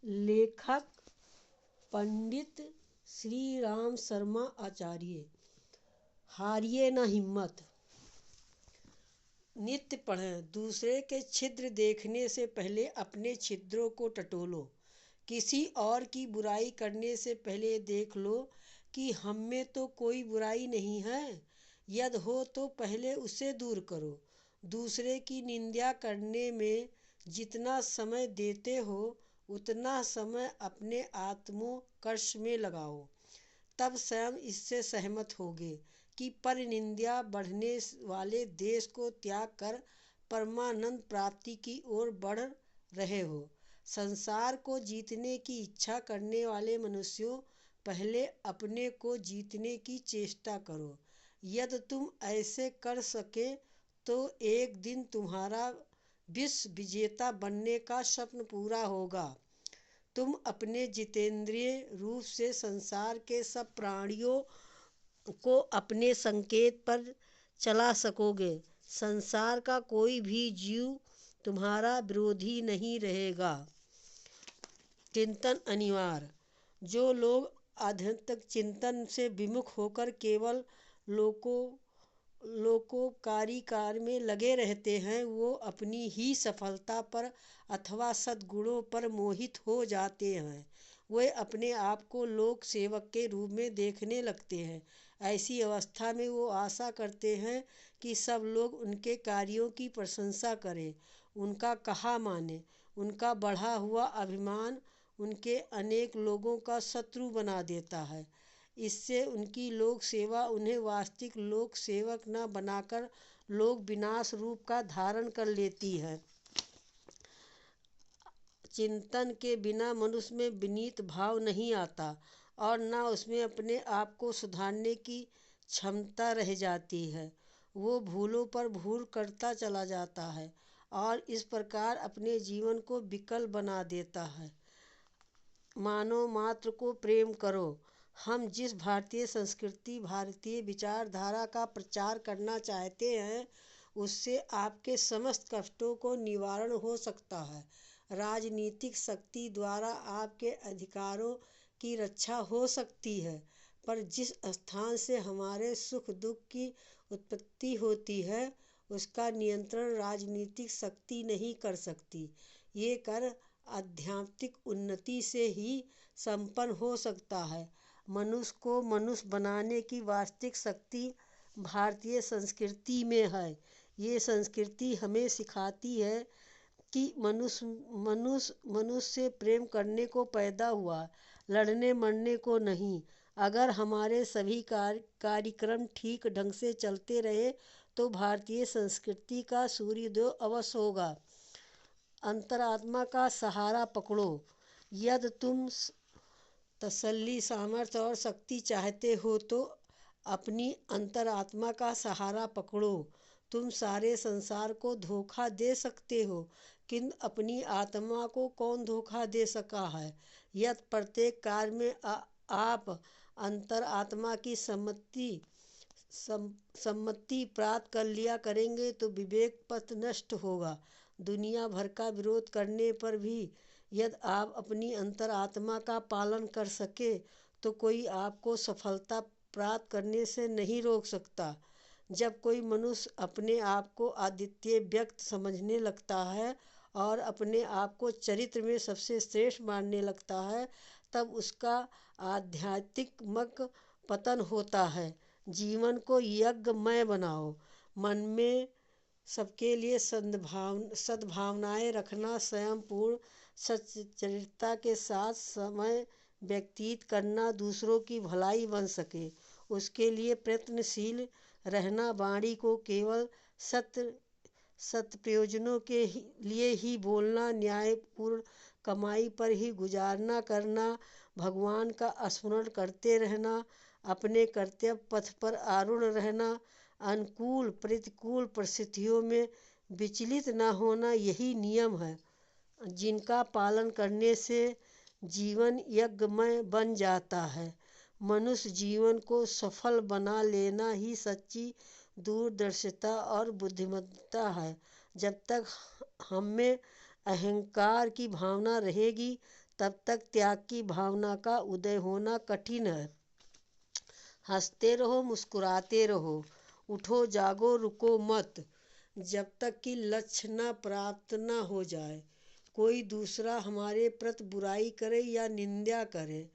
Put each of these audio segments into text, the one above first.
लेखक पंडित श्री राम शर्मा आचार्य। हारिए न हिम्मत। नित्य पढ़ें। दूसरे के छिद्र देखने से पहले अपने छिद्रों को टटोलो। किसी और की बुराई करने से पहले देख लो कि हम में तो कोई बुराई नहीं है। यदि हो तो पहले उसे दूर करो। दूसरे की निंदा करने में जितना समय देते हो उतना समय अपने आत्मोत्कर्ष में लगाओ। तब स्वयं इससे सहमत होगे कि पर निंदा बढ़ने वाले देश को त्याग कर परमानंद प्राप्ति की ओर बढ़ रहे हो। संसार को जीतने की इच्छा करने वाले मनुष्यों, पहले अपने को जीतने की चेष्टा करो। यदि तुम ऐसे कर सके तो एक दिन तुम्हारा विश्व विजेता बनने का स्वप्न पूरा होगा। तुम अपने जितेंद्रिय रूप से संसार के सब प्राणियों को अपने संकेत पर चला सकोगे। संसार का कोई भी जीव तुम्हारा विरोधी नहीं रहेगा। चिंतन अनिवार्य। जो लोग आध्यात्मिक चिंतन से विमुख होकर केवल लोकोपकारी कार्य में लगे रहते हैं, वो अपनी ही सफलता पर अथवा सद्गुणों पर मोहित हो जाते हैं। वे अपने आप को लोक सेवक के रूप में देखने लगते हैं। ऐसी अवस्था में वो आशा करते हैं कि सब लोग उनके कार्यों की प्रशंसा करें, उनका कहा माने। उनका बढ़ा हुआ अभिमान उनके अनेक लोगों का शत्रु बना देता है। इससे उनकी लोक सेवा उन्हें वास्तविक लोक सेवक न बनाकर लोक विनाश रूप का धारण कर लेती है। चिंतन के बिना मनुष्य में विनीत भाव नहीं आता और न उसमें अपने आप को सुधारने की क्षमता रह जाती है। वो भूलों पर भूल करता चला जाता है और इस प्रकार अपने जीवन को विकल बना देता है। मानव मात्र को प्रेम करो। हम जिस भारतीय संस्कृति, भारतीय विचारधारा का प्रचार करना चाहते हैं, उससे आपके समस्त कष्टों को निवारण हो सकता है। राजनीतिक शक्ति द्वारा आपके अधिकारों की रक्षा हो सकती है, पर जिस स्थान से हमारे सुख दुख की उत्पत्ति होती है, उसका नियंत्रण राजनीतिक शक्ति नहीं कर सकती। ये कर आध्यात्मिक उन्नति से ही संपन्न हो सकता है। मनुष्य को मनुष्य बनाने की वास्तविक शक्ति भारतीय संस्कृति में है। ये संस्कृति हमें सिखाती है कि मनुष्य से प्रेम करने को पैदा हुआ, लड़ने मरने को नहीं। अगर हमारे सभी कार्यक्रम ठीक ढंग से चलते रहे तो भारतीय संस्कृति का सूर्योदय अवश्य होगा। अंतरात्मा का सहारा पकड़ो। यदि तुम तसल्ली, सामर्थ्य और शक्ति चाहते हो तो अपनी अंतरात्मा का सहारा पकड़ो। तुम सारे संसार को धोखा दे सकते हो, किंतु अपनी आत्मा को कौन धोखा दे सका है। यदि प्रत्येक कार्य में आप अंतरात्मा की सम्मति प्राप्त कर लिया करेंगे तो विवेक पथ नष्ट होगा। दुनिया भर का विरोध करने पर भी यदि आप अपनी अंतरात्मा का पालन कर सके तो कोई आपको सफलता प्राप्त करने से नहीं रोक सकता। जब कोई मनुष्य अपने आप को अद्वितीय व्यक्त समझने लगता है और अपने आप को चरित्र में सबसे श्रेष्ठ मानने लगता है, तब उसका आध्यात्मिक पतन होता है। जीवन को यज्ञमय बनाओ। मन में सबके लिए सद्भावनाएं रखना, स्वयं पूर्ण सच्चरित्रता के साथ समय व्यतीत करना, दूसरों की भलाई बन सके उसके लिए प्रयत्नशील रहना, वाणी को केवल सत्य प्रयोजनों के लिए ही बोलना, न्यायपूर्ण कमाई पर ही गुजारना करना, भगवान का स्मरण करते रहना, अपने कर्तव्य पथ पर आरूढ़ रहना, अनुकूल प्रतिकूल परिस्थितियों में विचलित न होना, यही नियम है जिनका पालन करने से जीवन यज्ञमय बन जाता है। मनुष्य जीवन को सफल बना लेना ही सच्ची दूरदर्शिता और बुद्धिमत्ता है। जब तक हम में अहंकार की भावना रहेगी तब तक त्याग की भावना का उदय होना कठिन है। हंसते रहो, मुस्कुराते रहो, उठो जागो रुको मत, जब तक कि लक्ष्य न प्राप्त न हो जाए। कोई दूसरा हमारे प्रति बुराई करे या निंदा करे,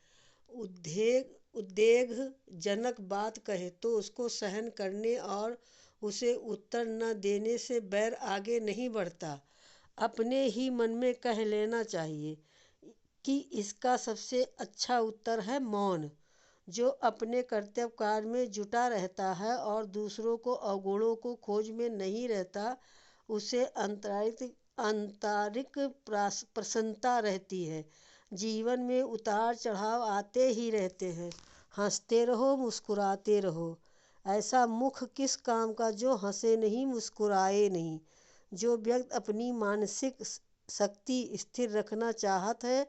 उद्वेगजनक बात कहे तो उसको सहन करने और उसे उत्तर न देने से बैर आगे नहीं बढ़ता। अपने ही मन में कह लेना चाहिए कि इसका सबसे अच्छा उत्तर है मौन। जो अपने कर्तव्य कार्य में जुटा रहता है और दूसरों को अवगुणों को खोज में नहीं रहता, उसे आंतरिक प्रसन्नता रहती है। जीवन में उतार चढ़ाव आते ही रहते हैं। हंसते रहो, मुस्कुराते रहो। ऐसा मुख किस काम का जो हंसे नहीं, मुस्कुराए नहीं। जो व्यक्ति अपनी मानसिक शक्ति स्थिर रखना चाहता है,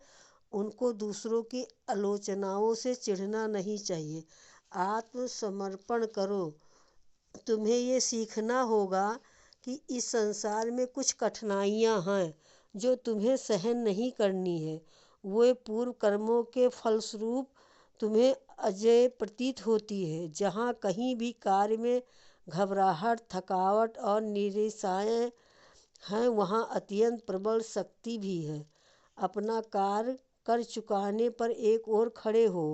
उनको दूसरों की आलोचनाओं से चिढ़ना नहीं चाहिए। आत्मसमर्पण करो। तुम्हें ये सीखना होगा कि इस संसार में कुछ कठिनाइयाँ हैं जो तुम्हें सहन नहीं करनी है। वे पूर्व कर्मों के फलस्वरूप तुम्हें अजय प्रतीत होती है। जहाँ कहीं भी कार्य में घबराहट, थकावट और निराशाएँ हैं, वहाँ अत्यंत प्रबल शक्ति भी है। अपना कार्य कर चुकाने पर एक ओर खड़े हो।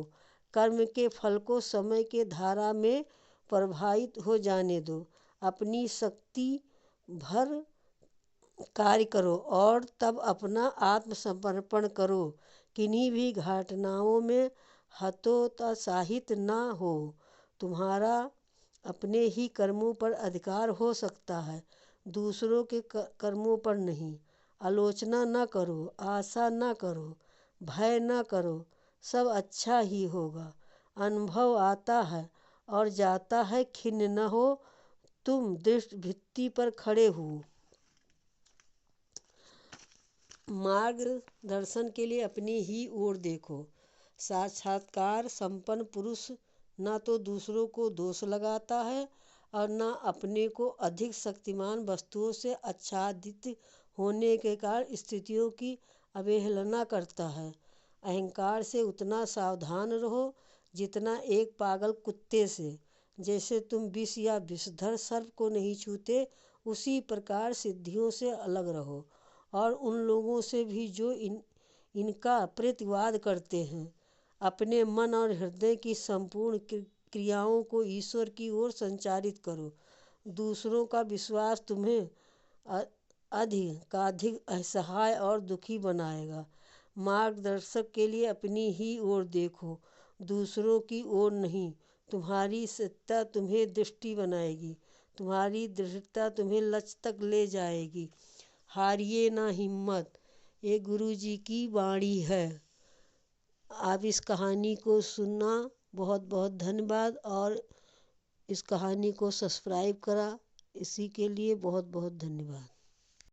कर्म के फल को समय के धारा में प्रवाहित हो जाने दो। अपनी शक्ति भर कार्य करो और तब अपना आत्मसमर्पण करो। किन्हीं भी घटनाओं में हतोत्साहित न हो। तुम्हारा अपने ही कर्मों पर अधिकार हो सकता है, दूसरों के कर्मों पर नहीं। आलोचना न करो, आशा न करो, भय न करो, सब अच्छा ही होगा। अनुभव आता है और जाता है, खिन्न न हो। तुम दृढ़ भित्ति पर खड़े हो। मार्गदर्शन के लिए अपनी ही ओर देखो। साक्षात्कार संपन्न पुरुष न तो दूसरों को दोष लगाता है और न अपने को अधिक शक्तिमान वस्तुओं से आच्छादित होने के कारण स्थितियों की अवहेलना करता है। अहंकार से उतना सावधान रहो जितना एक पागल कुत्ते से। जैसे तुम विष या विषधर सर्प को नहीं छूते, उसी प्रकार सिद्धियों से अलग रहो और उन लोगों से भी जो इनका प्रतिवाद करते हैं। अपने मन और हृदय की संपूर्ण क्रियाओं को ईश्वर की ओर संचारित करो। दूसरों का विश्वास तुम्हें अधिकाधिक असहाय और दुखी बनाएगा। मार्गदर्शक के लिए अपनी ही ओर देखो, दूसरों की ओर नहीं। तुम्हारी सत्ता तुम्हें दृष्टि बनाएगी, तुम्हारी दृढ़ता तुम्हें लक्ष्य तक ले जाएगी। हारिए ना हिम्मत, ये गुरु जी की वाणी है। आप इस कहानी को सुनना, बहुत बहुत धन्यवाद। और इस कहानी को सब्सक्राइब करा, इसी के लिए बहुत बहुत धन्यवाद।